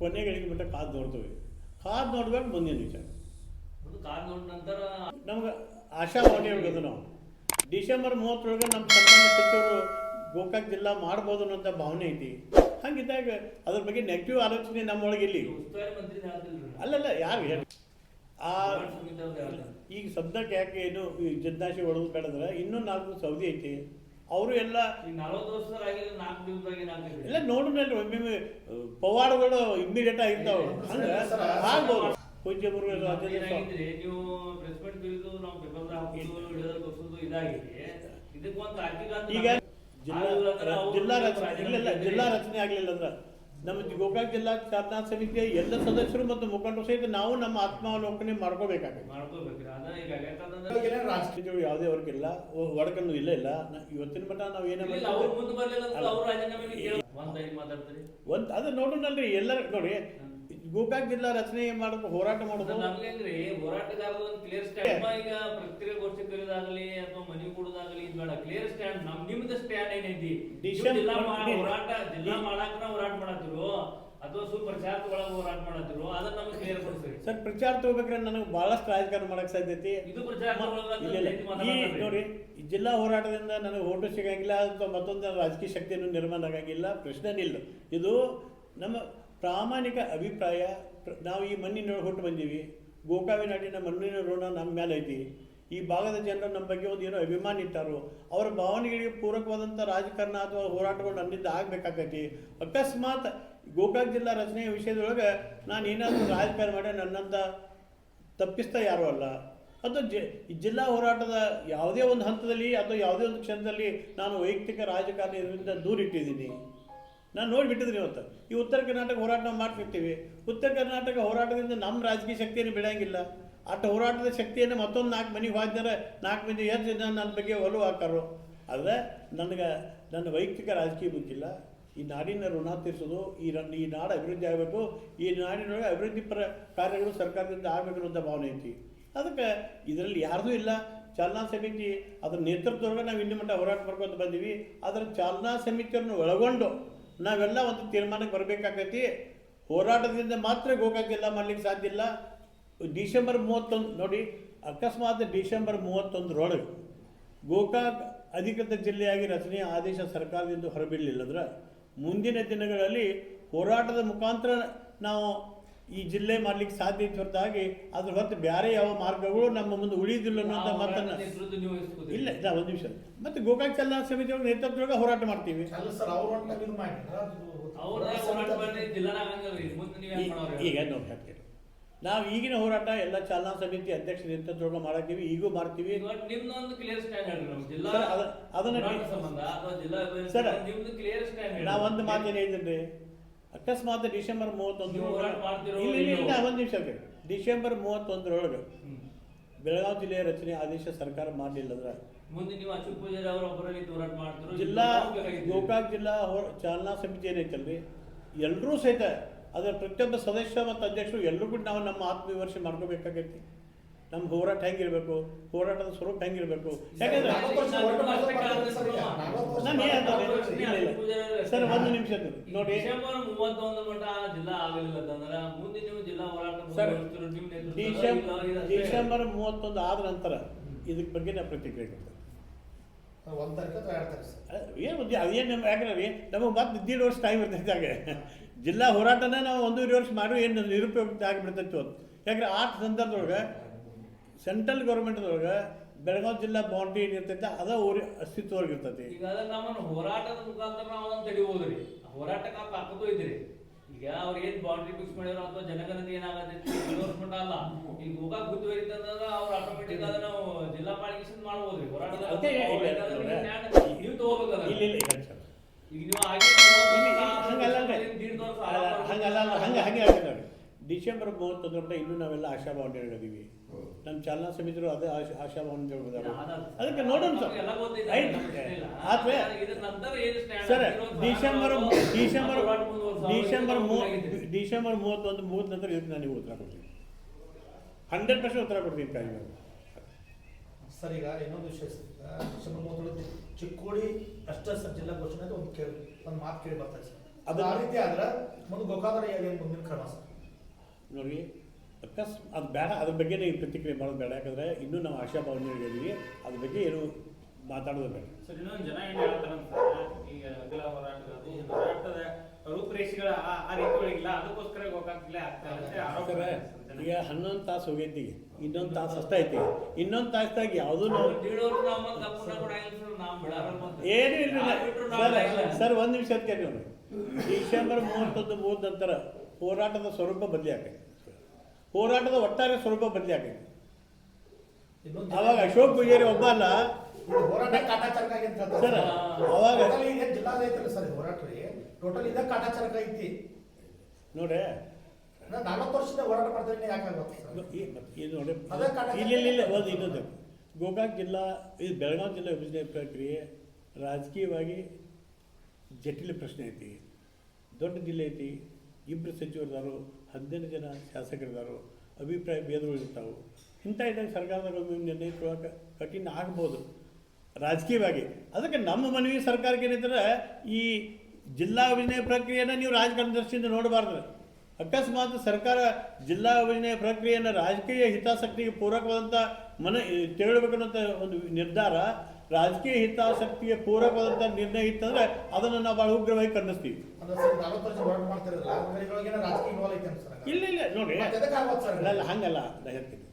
ಕೊನೆಗಳಿಗೆ ಮಟ್ಟ ಕಾದು ನೋಡ್ತೀವಿ. ಕಾದು ನೋಡ್ಬೇಕು ಮುಂದಿನ ವಿಚಾರ. ಕಾದು ನೋಡಿದ ನಂತರ ನಮ್ಗೆ ಆಶಾವಾಣಿ ಹೇಳ್ಬೋದು. ನಾವು ಡಿಸೆಂಬರ್ 30 ನಮ್ಮ ಸನ್ಮಾನ್ಯ ಸಚಿವರು ಗೋಕಾಕ್ ಜಿಲ್ಲಾ ಮಾಡ್ಬೋದು ಅನ್ನೋಂಥ ಭಾವನೆ ಐತಿ. ಹಂಗಿದ್ದಾಗ ಅದ್ರ ಬಗ್ಗೆ ನೆಗೆಟಿವ್ ಆಲೋಚನೆ ನಮ್ಮೊಳಗೆ ಇಲ್ಲಿ ಅಲ್ಲಲ್ಲ ಯಾರು ಹೇಳಿ ಈಗ ಸದ್ಯಕ್ಕೆ ಯಾಕೆ ಏನು ಜದ್ನಾಶಿ ಹೊಡೆದು ಬೇಡದ್ರೆ ಇನ್ನೂ 4 ಸೌದಿ ಐತಿ. ಅವರು ಎಲ್ಲ 40 ವರ್ಷ ಎಲ್ಲ ನೋಡಿದ್ಮೇಲೆ ಒಮ್ಮೆ ಪವಾಡಗಳು ಇಮ್ಮಿಡಿಯೇಟ್ ಆಗಿರ್ತಾವೆ. ಹಂಗೆ ಆಗ್ಬೋದು. ಪೂಜ್ಯ ನೀವು ಪ್ರೆಸ್ ಮೀಟ್ ಬಿರಿದು ನಾವು ಪೇಪರ್ ಹಾಕೋದು ಇದಾಗಿದೆ. ಇದಕ್ಕೊಂದು ಈಗ ಜಿಲ್ಲಾ ರಚನೆ ಆಗಲಿಲ್ಲ ಅಂದ್ರೆ ನಮ್ಮ ಗೋಕಾಕ್ ಜಿಲ್ಲಾ ಚಾಲನಾ ಸಮಿತಿಯ ಎಲ್ಲ ಸದಸ್ಯರು ಮತ್ತು ಮುಖಂಡರು ಸಹಿತ ನಾವು ನಮ್ಮ ಆತ್ಮಾವಲೋಕನೆ ಮಾಡ್ಕೋಬೇಕಾಗುತ್ತೆ. ರಾಜಕೀಯ ಯಾವುದೇ ವರ್ಗಿಲ್ಲ, ಒಡಕನ್ನು ಇಲ್ಲ. ಇವತ್ತಿನ ಮಟ್ಟ ನಾವು ಅದು ನೋಡೋಣಲ್ರಿ. ಎಲ್ಲರ ನೋಡಿ ಗೋಕಾಕ್ ಜಿಲ್ಲಾ ರಚನೆ ಮಾಡೋದು ಹೋರಾಟ ಮಾಡೋದು ಹೋರಾಟಗಾರರ ಒಂದು ಕ್ಲಿಯರ್ ಸ್ಟ್ಯಾಂಡ್. ಈಗ ಪತ್ರಿಕಾಗೋಷ್ಠಿ ಕರೆಯೋದಾಗಲಿ ಅಥವಾ ಮನೆ ಕೊಡೋದಾಗಲಿ ಬೇಡ, ಕ್ಲಿಯರ್ ಸ್ಟ್ಯಾಂಡ್ ನಿಮ್ದು ಸ್ಟ್ಯಾಂಡ್ ಏನೈತಿ. ಹೋರಾಟ ಜಿಲ್ಲಾ ಮಾಡಾಕ ಹೋರಾಟ ಮಾಡತ್ತಿರೋ ಅಥವಾ ಪ್ರಚಾರ ಒಳಗೆ ಹೋರಾಟ ಮಾಡತ್ತಿರೋ ಅದನ್ನ ನಮ್ಗೆ ಕ್ಲಿಯರ್ ಕೊಡ್ತೀವಿ ಸರ್. ಪ್ರಚಾರ ತಗೋಬೇಕ್ರೆ ನನಗೆ ಬಹಳಷ್ಟು ರಾಜಕಾರಣ ಮಾಡಕ್ ಸಾಧ್ಯತೆ ಇದು ಪ್ರಚಾರ ನೋಡಿ. ಜಿಲ್ಲಾ ಹೋರಾಟದಿಂದ ನನಗೆ ಓಟು ಸಿಗಂಗಿಲ್ಲ ಅಥವಾ ಮತ್ತೊಂದು ರಾಜಕೀಯ ಶಕ್ತಿಯನ್ನು ನಿರ್ಮಾಣ ಆಗಂಗಿಲ್ಲ, ಪ್ರಶ್ನೆನೇ ಇಲ್ಲ. ಇದು ನಮ್ಮ ಪ್ರಾಮಾಣಿಕ ಅಭಿಪ್ರಾಯ. ನಾವು ಈ ಮಣ್ಣಿನ ಹೊಟ್ಟು ಬಂದೀವಿ. ಗೋಕಾವಿ ನಾಡಿನ ಮಣ್ಣಿನ ಋಣ ನಮ್ಮ ಮೇಲೆ ಐತಿ. ಈ ಭಾಗದ ಜನರು ನಮ್ಮ ಬಗ್ಗೆ ಒಂದು ಏನೋ ಅಭಿಮಾನ ಇಟ್ಟಾರೋ ಅವರ ಭಾವನೆಗಳಿಗೆ ಪೂರಕವಾದಂಥ ರಾಜಕಾರಣ ಅಥವಾ ಹೋರಾಟಗಳು ನನ್ನಿಂದ ಆಗಬೇಕಾಗೈತಿ. ಅಕಸ್ಮಾತ್ ಗೋಕಾಕ್ ಜಿಲ್ಲಾ ರಚನೆಯ ವಿಷಯದೊಳಗೆ ನಾನು ಏನಾದರೂ ರಾಜಕಾರಣ ಮಾಡಿ ನನ್ನಂತ ತಪ್ಪಿಸ್ತಾ ಯಾರೂ ಅಲ್ಲ. ಅದು ಜಿಲ್ಲಾ ಹೋರಾಟದ ಯಾವುದೇ ಒಂದು ಹಂತದಲ್ಲಿ ಅಥವಾ ಯಾವುದೇ ಒಂದು ಕ್ಷಣದಲ್ಲಿ ನಾನು ವೈಯಕ್ತಿಕ ರಾಜಕಾರಣ ಇದರಿಂದ ದೂರ ಇಟ್ಟಿದ್ದೀನಿ. ನಾನು ನೋಡಿಬಿಟ್ಟಿದ್ದೀನಿ. ಇವತ್ತು ಈ ಉತ್ತರ ಕರ್ನಾಟಕ ಹೋರಾಟ ನಾವು ಮಾಡ್ತಿರ್ತೀವಿ. ಉತ್ತರ ಕರ್ನಾಟಕ ಹೋರಾಟದಿಂದ ನಮ್ಮ ರಾಜಕೀಯ ಶಕ್ತಿಯನ್ನು ಬಿಡಂಗಿಲ್ಲ. ಅಷ್ಟು ಹೋರಾಟದ ಶಕ್ತಿಯನ್ನು ಮತ್ತೊಂದು 4 ಮನೆಗೆ ಹೋದ್ರೆ 4 ಮಂದಿ ಎಷ್ಟು ಜನ ನನ್ನ ಬಗ್ಗೆ ಒಲವು ಹಾಕಾರೋ. ಆದರೆ ನನಗೆ ನನ್ನ ವೈಯಕ್ತಿಕ ರಾಜಕೀಯ ಮುಚ್ಚಿಲ್ಲ. ಈ ನಾಡಿನ ಋಣ ತೀರಿಸೋದು, ಈ ನಾಡು ಅಭಿವೃದ್ಧಿ ಆಗಬೇಕು, ಈ ನಾಡಿನೊಳಗೆ ಅಭಿವೃದ್ಧಿಪರ ಕಾರ್ಯಗಳು ಸರ್ಕಾರದಿಂದ ಆಗಬೇಕು ಅನ್ನೋಂಥ ಭಾವನೆ ಐತಿ. ಅದಕ್ಕೆ ಇದರಲ್ಲಿ ಯಾರ್ದೂ ಇಲ್ಲ. ಚಾಲನಾ ಸಮಿತಿ ಅದರ ನೇತೃತ್ವದೊಳಗೆ ನಾವು ಇನ್ನೂ ಮಟ್ಟ ಹೋರಾಟ ಮಾಡ್ಕೊಂಡು ಬಂದೀವಿ. ಅದರ ಚಾಲನಾ ಸಮಿತಿಯನ್ನು ಒಳಗೊಂಡು ನಾವೆಲ್ಲ ಒಂದು ತೀರ್ಮಾನಕ್ಕೆ ಬರಬೇಕಾಗೈತಿ. ಹೋರಾಟದಿಂದ ಮಾತ್ರ ಗೋಕಾಕ್ ಜಿಲ್ಲಾ ಮಾಡಲಿಕ್ಕೆ ಸಾಧ್ಯ ಇಲ್ಲ. ಡಿಸೆಂಬರ್ 31 ನೋಡಿ, ಅಕಸ್ಮಾತ್ ಡಿಸೆಂಬರ್ 31 ಗೋಕಾಕ್ ಅಧಿಕೃತ ಜಿಲ್ಲೆಯಾಗಿ ರಚನೆಯ ಆದೇಶ ಸರ್ಕಾರದಿಂದ ಹೊರಬೀಳಲಿಲ್ಲಂದ್ರೆ ಮುಂದಿನ ದಿನಗಳಲ್ಲಿ ಹೋರಾಟದ ಮುಖಾಂತರ ನಾವು ಈ ಜಿಲ್ಲೆ ಮಾಡ್ಲಿಕ್ಕೆ ಸಾಧ್ಯ ಇತ್ತು ಹೊರತಾಗಿ ಅದ್ರ ಹೊತ್ತು ಬೇರೆ ಯಾವ ಮಾರ್ಗಗಳು ನಮ್ಮ ಮುಂದೆ ಉಳಿದಿಲ್ಲ ಅನ್ನೋಂಥ ಮಾತನ್ನು ಇಲ್ಲ. ಒಂದು ನಿಮಿಷ. ಮತ್ತೆ ಗೋಕಾಕ್ ಚಾಲನಾ ಸಮಿತಿಯ ನೇತೃತ್ವದೊಳಗೆ ಹೋರಾಟ ಮಾಡ್ತೀವಿ. ಈಗ ನೋಡ್ತೀವಿ ನಾವು ಈಗಿನ ಹೋರಾಟ ಎಲ್ಲ ಚಾಲನಾ ಸಮಿತಿ ಅಧ್ಯಕ್ಷ ನೇತೃತ್ವದೊಳಗೆ ಮಾಡಾಕೀವಿ, ಈಗೂ ಮಾಡ್ತೀವಿ. ಸರ್ ನಾವು ಒಂದು ಮಾತೇನು ಹೇಳಿದ್ರಿ, ಅಕಸ್ಮಾತ್ ಡಿಸೆಂಬರ್ 31 ಇಲ್ಲ ಒಂದು ನಿಮಿಷ ಡಿಸೆಂಬರ್ 31 ಬೆಳಗಾವಿ ಜಿಲ್ಲೆಯ ರಚನೆ ಆದೇಶ ಸರ್ಕಾರ ಮಾಡಲಿಲ್ಲ ಅಂದ್ರೆ ಜಿಲ್ಲಾ ಗೋಕಾಕ್ ಜಿಲ್ಲಾ ಚಾಲನಾ ಸಮಿತಿ ಏನೈತಲ್ರಿ ಎಲ್ಲರೂ ಸಹಿತ ಅದರ ಪ್ರತಿಯೊಬ್ಬ ಸದಸ್ಯ ಮತ್ತು ಅಧ್ಯಕ್ಷರು ಎಲ್ಲರೂ ಕೂಡ ನಾವು ನಮ್ಮ ಆತ್ಮವಿಮರ್ಶೆ ಮಾಡ್ಕೋಬೇಕಾಗೈತಿ. ನಮ್ಮ ಹೋರಾಟ ಹೆಂಗಿರ್ಬೇಕು, ಹೋರಾಟದ ಸ್ವರೂಪ ಹೆಂಗಿರ್ಬೇಕು. ಯಾಕಂದ್ರೆ ನಾನು ಸರ್ ಒಂದು ನಿಮಿಷ ನೋಡಿ, ಡಿಸೆಂಬರ್ 31 ಆದ ನಂತರ ಇದಕ್ಕೆ ಬಗ್ಗೆ ನಾವು ಪ್ರತಿಕ್ರಿಯೆ ಕೊಡ್ತೇವೆ. ಅದೇನು ಯಾಕಂದ್ರೆ ನಮಗೆ ಮತ್ತೆ 1.5 ವರ್ಷ ಟೈಮ್ ಇರ್ತೈತೆ. ಜಿಲ್ಲಾ ಹೋರಾಟನ ನಾವು 1.5 ವರ್ಷ ಮಾಡಿ ಏನು ನಿರುಪಯುಕ್ತ ಆಗಿಬಿಡ್ತೈತಿ ಅಂತ. ಯಾಕಂದ್ರೆ ಆ ಸಂದರ್ಭದೊಳಗೆ ಸೆಂಟ್ರಲ್ ಗೌರ್ಮೆಂಟ್ದೊಳಗೆ ಬೆಳಗಾವಿ ಜಿಲ್ಲಾ ಬೌಂಡ್ರಿ ಏನಿರ್ತೈತೆ ಅದ ಅಸ್ತಿತ್ವವಾಗಿರ್ತೈತಿ. ಈಗ ಹೋರಾಟದ ಮುಖಾಂತರ ನಾವು ಅದನ್ನು ತಡಿಬೋದ್ರಿ. ಹೋರಾಟಕ್ಕೆ ಹಾಕೋದು ಇದ್ರಿ. ಈಗ ಅವ್ರು ಏನ್ ಬೌಂಡ್ರಿ ಫಿಕ್ಸ್ ಮಾಡಿರೋ ಅಥವಾ ಜನಗಣತಿ ಏನಾಗತೈತಿ ಅಲ್ಲ. ಈಗ ಗೋಕಾಕ್ ಗುರುತುವರಿತಂದ್ರೆ ಅವ್ರು ಆಟೋಮೆಟಿಕ್ ಅದನ್ನ ಜಿಲ್ಲಾ ಪಾಲಿಕೆ ಮಾಡ್ಬೋದ್ರಿ. ಹೋರಾಟದ ನೀವು ತಗೋಬೇಕಲ್ಲ. ಈಗ ನೀವು ಡಿಸೆಂಬರ್ 31 ಇನ್ನೂ ನಾವೆಲ್ಲ ಆಶಾಭಾವನೆಗಳಿದ್ದೀವಿ. ನಮ್ಮ ಚಾಲನಾ ಸಮಿತಿರು ಅದೇ ಆಶಾಭಾವನೆ ಅದಕ್ಕೆ ನೋಡೋಣ ಸರ್. ಡಿಸೆಂಬರ್ 31 ಮುಗಿದ ನಂತರ ಇದಕ್ಕೆ ನಾನು ಉತ್ತರ ಕೊಡ್ತೀನಿ. 100% ಉತ್ತರ ಕೊಡ್ತೀನಿ. ಕಾಯಿ ಸರ್ ಈಗ ಇನ್ನೊಂದು ವಿಷಯ, ಡಿಸೆಂಬರ್ 31 ಚಿಕ್ಕೋಡಿ ಅಷ್ಟೇ ಸರ್ ಜಿಲ್ಲಾ ಘೋಷಣೆ ಒಂದು ಮಾತು ಕೇಳಿ ಬರ್ತಾರೆ ಸರ್. ಅದು ಆ ರೀತಿ ಆದ್ರೆ ಮುಂದೆ ಗೋಕಾಕರ ಏನು ಮುಂದಿನ ಕ್ರಮ ಸರ್? ನೋಡಿ ಅದು ಬೇಡ, ಅದ್ರ ಬಗ್ಗೆ ನೀವು ಪ್ರತಿಕ್ರಿಯೆ ಮಾಡೋದು ಬೇಡ. ಯಾಕಂದರೆ ಇನ್ನೂ ನಾವು ಆಶಾಭಾವನೆಗಳಿದ್ದೀವಿ, ಅದ್ರ ಬಗ್ಗೆ ಏನು ಮಾತಾಡೋದು ಬೇಡ. ಸರ್ ಇನ್ನೊಂದು ಜನ ಏನು ಹೇಳ್ತಾರಂತ, ಈಗ ಅಗಲ ಹೋರಾಟಗಾರರು ಈ ಹೋರಾಟದ ರೂಪುರೇಷೆಗಳ ಆ ರೀತಿ ಒಳಗಿಲ್ಲ, ಅದಕ್ಕೋಸ್ಕರ ಗೋಕಾಕಲ್ಲೇ ಆಗ್ತಾ ಇರುತ್ತೆ ಆರೋಪ. ಈಗ 11 ತಾಸು ಹೋಗೈತಿ, ಇನ್ನೊಂದು ತಾಸು ಅಷ್ಟೇ ಐತಿ. ಇನ್ನೊಂದು ತಾಸ್ದಾಗ ಯಾವುದೂ ನಾವು ಏನೂ ಇಲ್ಲ ಸರ್. ಒಂದು ನಿಮಿಷ ಕೇಳಿ ನೋಡಿ, ಡಿಸೆಂಬರ್ 31 ಮುಗಿದ ನಂತರ ಹೋರಾಟದ ಸ್ವರೂಪ ಬದಲಿ ಆಗೈತೆ, ಹೋರಾಟದ ಒಟ್ಟಾರೆ ಸ್ವರೂಪ ಬದಲಿ ಆಗೈತೆ. ಅವಾಗ ಅಶೋಕ್ ಪೂಜಾರಿ ಒಬ್ಬ ಅಲ್ಲ ಹೋರಾಟ ಕಾಟಾಚಾರಕ ಸರ್, ಅವಾಗ ಜಿಲ್ಲಾಡಳಿತ ಸರ್ ಹೋರಾಟ ರೀ ಟೋಟಲ್ ಇದ ಕಾಟಾಚಾರಕ ಐತಿ ನೋಡ್ರಿ. 40 ವರ್ಷದಿಂದ ಹೋರಾಟ ಮಾಡ್ತಾ ಯಾಕಾಗುತ್ತೆ ಇದು ನೋಡಿ, ಅದೇ ಕಾಟ- ಇಲ್ಲ ಒಂದು ಇನ್ನೊಂದು ಗೋಕಾಕ್ ಜಿಲ್ಲಾ, ಇದು ಬೆಳಗಾವಿ ಜಿಲ್ಲಾ ವಿಭಜನೆ ಪ್ರಕ್ರಿಯೆ ರಾಜಕೀಯವಾಗಿ ಜಟಿಲ ಪ್ರಶ್ನೆ ಐತಿ. ದೊಡ್ಡ ಜಿಲ್ಲೆ ಐತಿ, 2 ಸಚಿವರಿದಾರು, 18 ಜನ ಶಾಸಕರಿದಾರು, ಅಭಿಪ್ರಾಯ ಭೇದಗಳು ಇರ್ತಾವೆ. ಇಂಥ ಇದ್ದಾಗ ಸರ್ಕಾರದ ನಿರ್ಣಯ ತೊಗೊಳಕ್ಕೆ ಕಠಿಣ ಆಗ್ಬೋದು ರಾಜಕೀಯವಾಗಿ. ಅದಕ್ಕೆ ನಮ್ಮ ಮನವಿ ಸರ್ಕಾರಕ್ಕೆ ಏನಂತಾರೆ, ಈ ಜಿಲ್ಲಾ ವಿಭಜನೆ ಪ್ರಕ್ರಿಯೆಯನ್ನು ನೀವು ರಾಜಕಾರಣ ದೃಷ್ಟಿಯಿಂದ ನೋಡಬಾರ್ದು. ಅಕಸ್ಮಾತ್ ಸರ್ಕಾರ ಜಿಲ್ಲಾ ವಿಭಜನೆ ಪ್ರಕ್ರಿಯೆಯನ್ನು ರಾಜಕೀಯ ಹಿತಾಸಕ್ತಿಗೆ ಪೂರಕವಾದಂಥ ತೆರಳಬೇಕನ್ನೋಂಥ ಒಂದು ನಿರ್ಧಾರ, ರಾಜಕೀಯ ಹಿತಾಸಕ್ತಿಗೆ ಪೂರಕವಾದಂಥ ನಿರ್ಣಯ ಇತ್ತಂದರೆ ಅದನ್ನು ನಾವು ಭಾಳ ಉಗ್ರವಾಗಿ ಖಂಡಿಸ್ತೀವಿ. ಇಲ್ಲ ನೋಡಿ, ಅಲ್ಲ ಹಂಗಲ್ಲ. ನಾ ಹೇಳ್ತೀನಿ,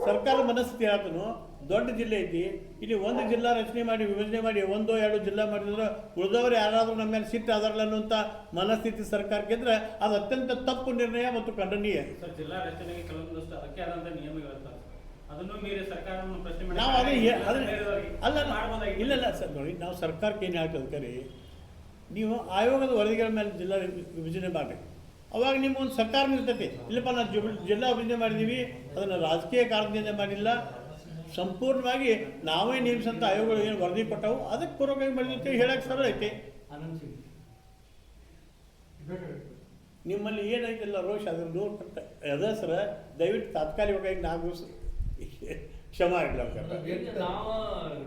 ಸರ್ಕಾರ ಮನಸ್ಥಿತಿ ಹೇಳ್ತಾನು, ದೊಡ್ಡ ಜಿಲ್ಲೆ ಐತಿ, ಇಲ್ಲಿ ಒಂದು ಜಿಲ್ಲಾ ರಚನೆ ಮಾಡಿ ವಿಭಜನೆ ಮಾಡಿ 1-2 ಜಿಲ್ಲಾ ಮಾಡಿದ್ರೆ ಉಳಿದವರು ಯಾರಾದರೂ ನಮ್ಮ ಮೇಲೆ ಸಿಟ್ಟು ಆದಾರಲ್ಲ ಅನ್ನುವಂಥ ಮನಸ್ಥಿತಿ ಸರ್ಕಾರಕ್ಕೆ ಇದ್ರೆ ಅದು ಅತ್ಯಂತ ತಪ್ಪು ನಿರ್ಣಯ ಮತ್ತು ಖಂಡನೀಯ. ಸರ್ ಜಿಲ್ಲಾ ರಚನೆಗೆ ಕೆಲವೊಂದಷ್ಟು ಅದಕ್ಕೆ ಆದಂಥ ನಿಯಮಗಳಿರ್ತಾರೆ, ಅದನ್ನು ಮೀರಿ ಸರ್ಕಾರವನ್ನು ಪ್ರಶ್ನೆ ಮಾಡಿ ನಾವು ಅಲ್ಲ ಮಾಡ್ಬೋದಾಗಿ. ಇಲ್ಲ ಸರ್ ನೋಡಿ, ನಾವು ಸರ್ಕಾರಕ್ಕೆ ಏನು ಹೇಳ್ತದೆ ಕರಿ, ನೀವು ಆಯೋಗದ ವರದಿಗಳ ಮೇಲೆ ಜಿಲ್ಲಾ ವಿಭಜನೆ ಮಾಡಿ, ಅವಾಗ ನಿಮ್ಗೊಂದು ಸರ್ಕಾರ ನಿಲ್ತೈತಿ. ಇಲ್ಲಪ್ಪ ನಾವು ಜಿಲ್ಲಾ ವಿಭಜನೆ ಮಾಡಿದ್ದೀವಿ, ಅದನ್ನು ರಾಜಕೀಯ ಕಾರಣದಿಂದ ಮಾಡಿಲ್ಲ, ಸಂಪೂರ್ಣವಾಗಿ ನಾವೇ ನೇಮಿಸಂಥ ಆಯೋಗಗಳು ಏನು ವರದಿ ಕೊಟ್ಟವು ಅದಕ್ಕೆ ಪೂರ್ವಕವಾಗಿ ಮಾಡಿರ್ತೇವೆ ಹೇಳಕ್ಕೆ ಸರಳ ಐತಿ. ನಿಮ್ಮಲ್ಲಿ ಏನೈತಿಲ್ಲ ರೋಷ ಅದ್ರ ನೋಡ್ಕೊತ ಅದ ಸರ, ದಯವಿಟ್ಟು ತಾತ್ಕಾಲಿಕವಾಗಿ 4 ದಿವಸ ಕ್ಷಮ ಆಗಲಿ. ನಾವು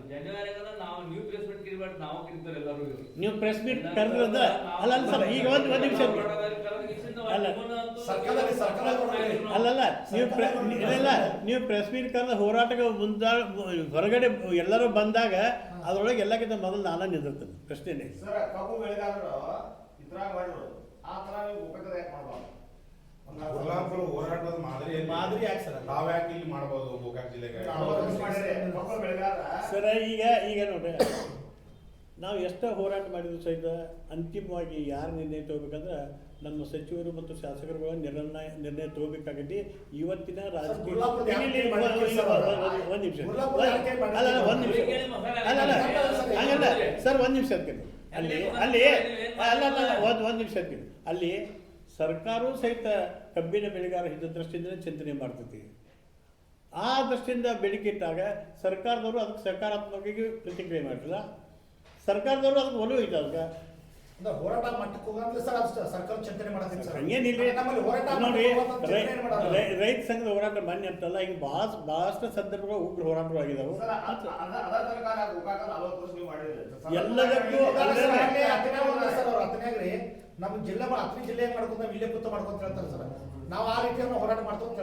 ಜನವರಿಗೆಲ್ಲ ನಾವು ನ್ಯೂ ಪ್ರೆಸ್ ಮೀಟ್ ಕಿರಿಬಾರ್ದು, ನಾವು ಕಿರಿತಾರೆ ಎಲ್ಲರೂ. ನೀವು ಪ್ರೆಸ್ ಮೀಟ್ ಕರೆದ್ರದ ಅಲ್ಲ ಸರ್, ಈಗ ಒಂದು ನಿಮಿಷ ಅಲ್ಲಲ್ಲ, ನೀವು ಪ್ರೆಸ್ ಮೀಟ್ ಕರೆದ ಹೋರಾಟಕ್ಕೆ ಹೊರಗಡೆ ಎಲ್ಲರೂ ಬಂದಾಗ ಅದರೊಳಗೆ ಎಲ್ಲಕ್ಕಿಂತ ಮೊದಲು ನಾನು ನಿಂದಿರ್ತೇನೆ. ಪ್ರಶ್ನೆನೇ ಸರ್, ಕಬ್ಬು ಬೆಳೆಗಾರರು ಇದ್ರಾಗ ಮಾಡಿದ್ರು ಆ ಥರ ನೀವು ಉಪಯೋಗ ಯಾಕೆ ಮಾಡಬಾರ್ದು? ಕೊಲ್ಲಾಪುರ ಹೋರಾಟದ ಮಾದರಿ ಯಾಕೆ ಸರ್? ನಾವ್ ಯಾಕೆ ಇಲ್ಲಿ ಮಾಡ್ಬೋದು ಗೋಕಾಕ್ ಜಿಲ್ಲೆಗೆ? ಕಬ್ಬು ಬೆಳೆಗಾರ ಸರ್, ಈಗ ನೋಡ್ರಿ, ನಾವು ಎಷ್ಟೋ ಹೋರಾಟ ಮಾಡಿದ್ರು ಸಹಿತ ಅಂತಿಮವಾಗಿ ಯಾರು ನಿರ್ಣಯ ತಗೋಬೇಕಂದ್ರೆ ನಮ್ಮ ಸಚಿವರು ಮತ್ತು ಶಾಸಕರುಗಳ ನಿರ್ಣಯ ತಗೋಬೇಕಾಗೈತಿ. ಇವತ್ತಿನ ರಾಜಕೀಯ ಒಂದು ನಿಮಿಷ ಹಂಗಲ್ಲ ಸರ್, ಒಂದು ನಿಮಿಷ ಅದಕ್ಕೆ ಅಲ್ಲಿ ಒಂದು ನಿಮಿಷ ಅದಕ್ಕೆ ಅಲ್ಲಿ ಸರ್ಕಾರವೂ ಸಹಿತ ಕಬ್ಬಿನ ಬೆಳೆಗಾರ ಹಿತದೃಷ್ಟಿಯಿಂದ ಚಿಂತನೆ ಮಾಡ್ತೈತಿ. ಆ ದೃಷ್ಟಿಯಿಂದ ಬೇಡಿಕೆ ಇಟ್ಟಾಗ ಸರ್ಕಾರದವರು ಅದಕ್ಕೆ ಸಕಾರಾತ್ಮಕವಾಗಿ ಪ್ರತಿಕ್ರಿಯೆ ಮಾಡಿಲ್ಲ, ಸರ್ಕಾರದವರು ಅದಕ್ಕೆ ಒಲವು ಐತೆ. ಅದಕ್ಕೆ ಹೋರಾಟ ಮಟ್ಟಕ್ಕೆ ಹೋಗಂದ್ರೆ ಸರ್ ಅಷ್ಟು ಸರ್ಕಾರ ಚಿಂತನೆ ಮಾಡತ್ತೆ ಸರ್. ಹಂಗೇನಿಲ್ಲ ನೋಡಿ, ನೋಡಿ ರೈತ ಸಂಘದ ಹೋರಾಟ ಮಾನ್ಯ ಅಂತಲ್ಲ, ಈಗ ಬಹಳಷ್ಟು ಸಂದರ್ಭಗಳು ಉಗ್ರ ಹೋರಾಟಗಳು ಆಗಿದಾವೆ. ಎಲ್ಲದಕ್ಕೂ ನಮ್ಮ ಜಿಲ್ಲೆ 10 ಜಿಲ್ಲೆ ಮಾಡ್ಕೊಂಡು ನಾವು ಇಲ್ಲೇ ಕೂತು ಮಾಡ್ಕೊಂತ ಹೇಳ್ತಾರೆ ಸರ್. ನಾವು ಆ ರೀತಿಯನ್ನು ಹೋರಾಟ ಮಾಡ್ಕೊಂಡು